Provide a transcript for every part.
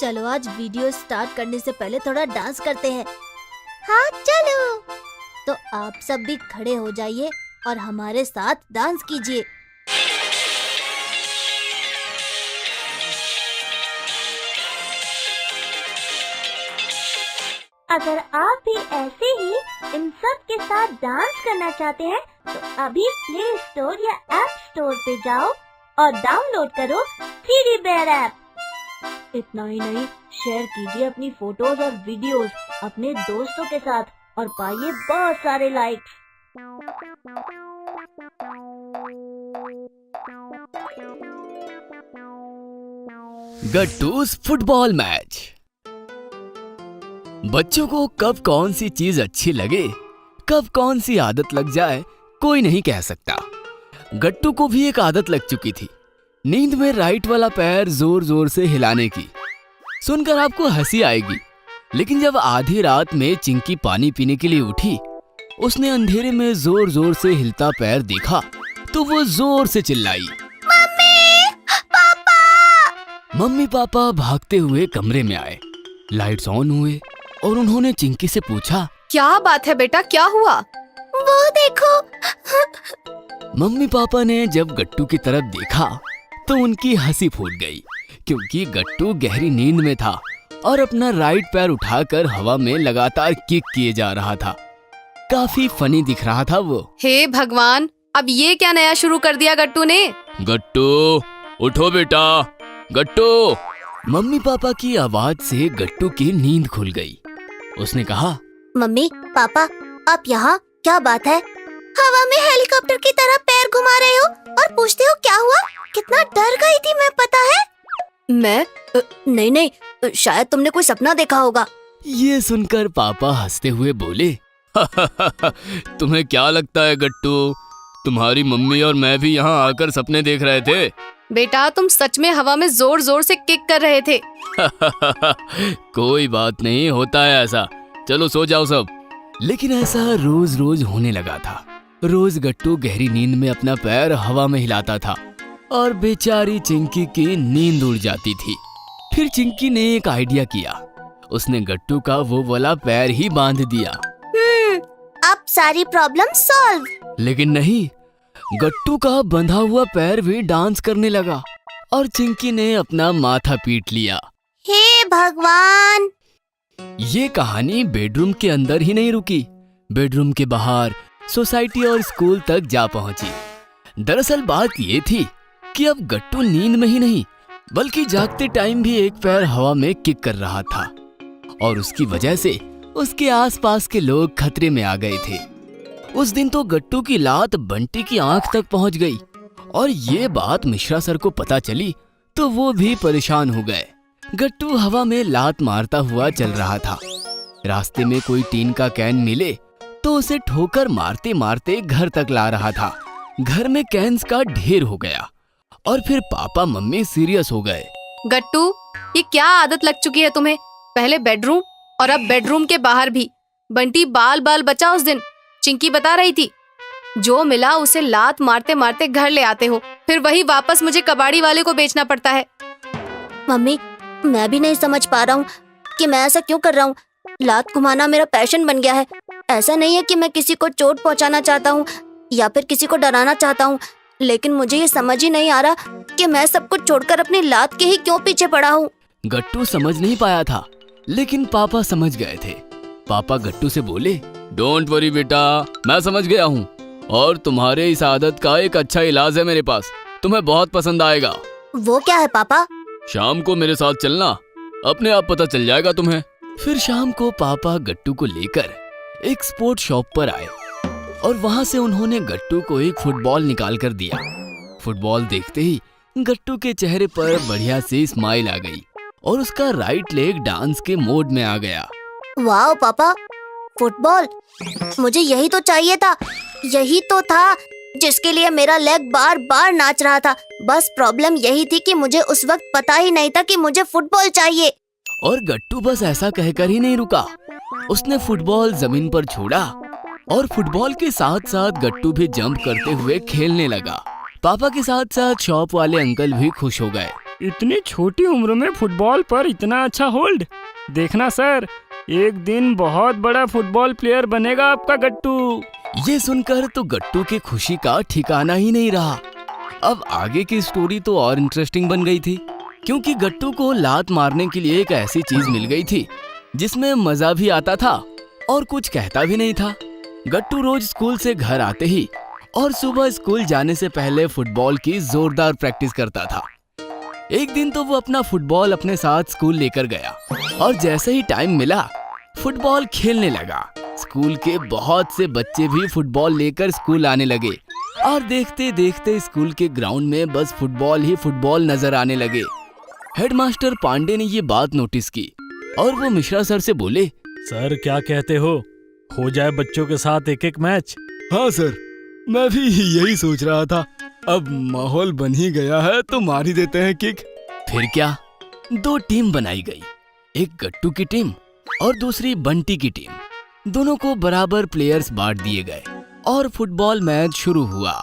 चलो आज video start करने से पहले थोड़ा डांस करते हैं। हाँ चलो। तो आप सब भी खड़े हो जाइए और हमारे साथ डांस कीजिए। अगर आप भी ऐसे ही इन सब के साथ डांस करना चाहते हैं तो अभी प्ले स्टोर या ऐप स्टोर पे जाओ और डाउनलोड करो 3D Bear ऐप। इतना ही नहीं, शेयर कीजिए अपनी फोटोज और वीडियोस अपने दोस्तों के साथ और पाइए बहुत सारे लाइक्स। गट्टूस football match. बच्चों को कब कौन सी चीज अच्छी लगे, कब कौन सी आदत लग जाए, कोई नहीं कह सकता। गट्टू को भी एक आदत लग चुकी थी, नींद में राइट वाला पैर जोर जोर से हिलाने की। सुनकर आपको हंसी आएगी, लेकिन जब आधी रात में चिंकी पानी पीने के लिए उठी, उसने अंधेरे में जोर जोर से हिलता पैर देखा तो वो जोर से चिल्लाई, मम्मी पापा। मम्मी पापा भागते हुए कमरे में आए, लाइट्स ऑन हुए और उन्होंने चिंकी से पूछा, क्या बात है बेटा, क्या हुआ? वो देखो। मम्मी पापा ने जब गट्टू की तरफ देखा तो उनकी हंसी फूट गई, क्योंकि गट्टू गहरी नींद में था और अपना राइट पैर उठाकर हवा में लगातार किक किए जा रहा था। काफी फनी दिख रहा था वो। हे भगवान, अब ये क्या नया शुरू कर दिया गट्टू ने? गट्टू उठो बेटा, गट्टू। मम्मी पापा की आवाज से गट्टू की नींद खुल गई। उसने कहा, मम्मी पापा आप यहाँ, क्या बात है? हवा में हेलीकॉप्टर की तरह पैर घुमा रहे हो और पूछते हो क्या हुआ? कितना डर गई थी मैं, पता है? मैं नहीं, शायद तुमने कोई सपना देखा होगा। ये सुनकर पापा हंसते हुए बोले, तुम्हें क्या लगता है गट्टू, तुम्हारी मम्मी और मैं भी यहाँ आकर सपने देख रहे थे? बेटा, तुम सच में हवा में जोर जोर से किक कर रहे थे। कोई बात नहीं, होता है ऐसा। चलो सो जाओ सब। लेकिन ऐसा रोज रोज होने लगा था। रोज गट्टू गहरी नींद में अपना पैर हवा में हिलाता था और बेचारी चिंकी की नींद उड़ जाती थी। फिर चिंकी ने एक आइडिया किया, उसने गट्टू का वो वाला पैर ही बांध दिया। अब सारी प्रॉब्लम सॉल्व। लेकिन नहीं, गट्टू का बंधा हुआ पैर भी डांस करने लगा और चिंकी ने अपना माथा पीट लिया। हे भगवान। ये कहानी बेडरूम के अंदर ही नहीं रुकी, बेडरूम के बाहर सोसाइटी और स्कूल तक जा पहुंची। दरअसल बात ये थी कि अब गट्टू नींद में ही नहीं बल्कि जागते टाइम भी एक पैर हवा में किक कर रहा था और उसकी वजह से उसके आसपास के लोग खतरे में आ गए थे। उस दिन तो गट्टू की लात बंटी की आंख तक पहुंच गई और ये बात मिश्रा सर को पता चली तो वो भी परेशान हो गए। गट्टू हवा में लात मारता हुआ चल रहा था। रास्ते में कोई टीन का कैन मिले तो उसे ठोकर मारते मारते घर तक ला रहा था। घर में कैन्स का ढेर हो गया और फिर पापा मम्मी सीरियस हो गए। गट्टू, ये क्या आदत लग चुकी है तुम्हें? पहले बेडरूम और अब बेडरूम के बाहर भी। बंटी बाल बाल बचा उस दिन, चिंकी बता रही थी। जो मिला उसे लात मारते मारते घर ले आते हो, फिर वही वापस मुझे कबाड़ी वाले को बेचना पड़ता है। मम्मी, मैं भी नहीं समझ पा रहा हूँ कि मैं ऐसा क्यों कर रहा हूँ। लात घुमाना मेरा पैशन बन गया है। ऐसा नहीं है कि मैं किसी को चोट पहुँचाना चाहता हूँ या फिर किसी को डराना चाहता हूँ, लेकिन मुझे ये समझ ही नहीं आ रहा कि मैं सब कुछ छोड़कर अपनी लात के ही क्यों पीछे पड़ा हूँ। गट्टू समझ नहीं पाया था, लेकिन पापा समझ गए थे। पापा गट्टू से बोले, डोंट वरी बेटा, मैं समझ गया हूँ और तुम्हारे इस आदत का एक अच्छा इलाज है मेरे पास, तुम्हें बहुत पसंद आएगा। वो क्या है पापा? शाम को मेरे साथ चलना, अपने आप पता चल जाएगा तुम्हें। फिर शाम को पापा गट्टू को लेकर एक स्पोर्ट शॉप पर आए और वहां से उन्होंने गट्टू को एक फुटबॉल निकाल कर दिया। फुटबॉल देखते ही गट्टू के चेहरे पर बढ़िया सी स्माइल आ गई और उसका राइट लेग डांस के मोड में आ गया। वाह पापा, फुटबॉल, मुझे यही तो चाहिए था, यही तो था जिसके लिए मेरा लेग बार बार नाच रहा था। बस प्रॉब्लम यही थी कि मुझे उस वक्त पता ही नहीं था कि मुझे फुटबॉल चाहिए। और गट्टू बस ऐसा कहकर ही नहीं रुका, उसने फुटबॉल जमीन पर छोड़ा और फुटबॉल के साथ साथ गट्टू भी जंप करते हुए खेलने लगा। पापा के साथ साथ शॉप वाले अंकल भी खुश हो गए इतनी छोटी उम्र में फुटबॉल पर इतना अच्छा होल्ड। देखना सर, एक दिन बहुत बड़ा फुटबॉल प्लेयर बनेगा आपका गट्टू। ये सुनकर तो गट्टू की खुशी का ठिकाना ही नहीं रहा। अब आगे की स्टोरी तो और इंटरेस्टिंग बन गई थी, क्योंकि गट्टू को लात मारने के लिए एक ऐसी चीज मिल गई थी जिसमें मजा भी आता था और कुछ कहता भी नहीं था। गट्टू रोज स्कूल से घर आते ही और सुबह स्कूल जाने से पहले फुटबॉल की जोरदार प्रैक्टिस करता था। एक दिन तो वो अपना फुटबॉल अपने साथ स्कूल लेकर गया और जैसे ही टाइम मिला फुटबॉल खेलने लगा। स्कूल के बहुत से बच्चे भी फुटबॉल लेकर स्कूल आने लगे और देखते देखते स्कूल के ग्राउंड में बस फुटबॉल ही फुटबॉल नजर आने लगे। हेडमास्टर पांडे ने ये बात नोटिस की और वो मिश्रा सर से बोले, सर क्या कहते हो जाए बच्चों के साथ एक एक मैच? हाँ सर, मैं भी यही सोच रहा था। अब माहौल बन ही गया है तो मार ही देते हैं किक। फिर क्या, 2 टीम बनाई गई, एक गट्टू की टीम और दूसरी बंटी की टीम। दोनों को बराबर प्लेयर्स बांट दिए गए और फुटबॉल मैच शुरू हुआ।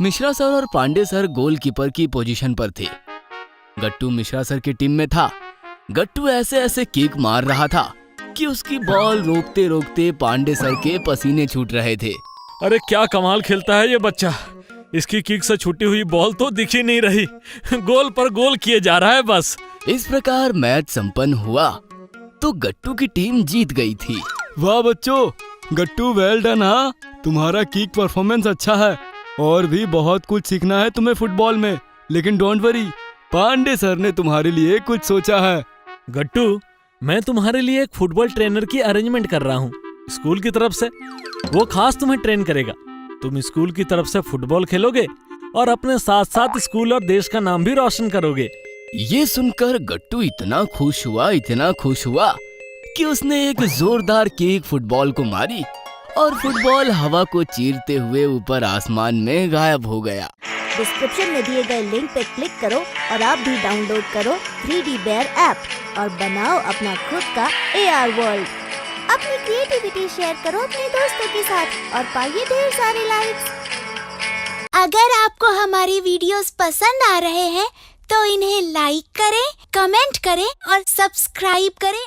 मिश्रा सर और पांडे सर गोलकीपर की पोजीशन पर थे। गट्टू मिश्रा सर की टीम में था। गट्टू ऐसे ऐसे किक मार रहा था कि उसकी बॉल रोकते रोकते पांडे सर के पसीने छूट रहे थे। अरे क्या कमाल खेलता है ये बच्चा, इसकी किक से छूटी हुई बॉल तो दिख ही नहीं रही, गोल पर गोल किए जा रहा है बस। इस प्रकार मैच संपन्न हुआ तो गट्टू की टीम जीत गई थी। वाह बच्चों, गट्टू वेल डन। हाँ, तुम्हारा किक परफॉर्मेंस अच्छा है और भी बहुत कुछ सीखना है तुम्हें फुटबॉल में, लेकिन डोंट वरी, पांडे सर ने तुम्हारे लिए कुछ सोचा है। गट्टू, मैं तुम्हारे लिए एक फुटबॉल ट्रेनर की अरेंजमेंट कर रहा हूँ स्कूल की तरफ से। वो खास तुम्हें ट्रेन करेगा। तुम स्कूल की तरफ से फुटबॉल खेलोगे और अपने साथ साथ स्कूल और देश का नाम भी रोशन करोगे। ये सुनकर गट्टू इतना खुश हुआ कि उसने एक जोरदार किक फुटबॉल को मारी और फुटबॉल हवा को चीरते हुए ऊपर आसमान में गायब हो गया। डिस्क्रिप्शन में दिए गए लिंक पे क्लिक करो और आप भी डाउनलोड करो 3D बेयर ऐप और बनाओ अपना खुद का AR वर्ल्ड। अपनी क्रिएटिविटी शेयर करो अपने दोस्तों के साथ और पाइए ढेर सारे लाइक्स। अगर आपको हमारी वीडियोस पसंद आ रहे हैं तो इन्हें लाइक करें, कमेंट करें और सब्सक्राइब करें।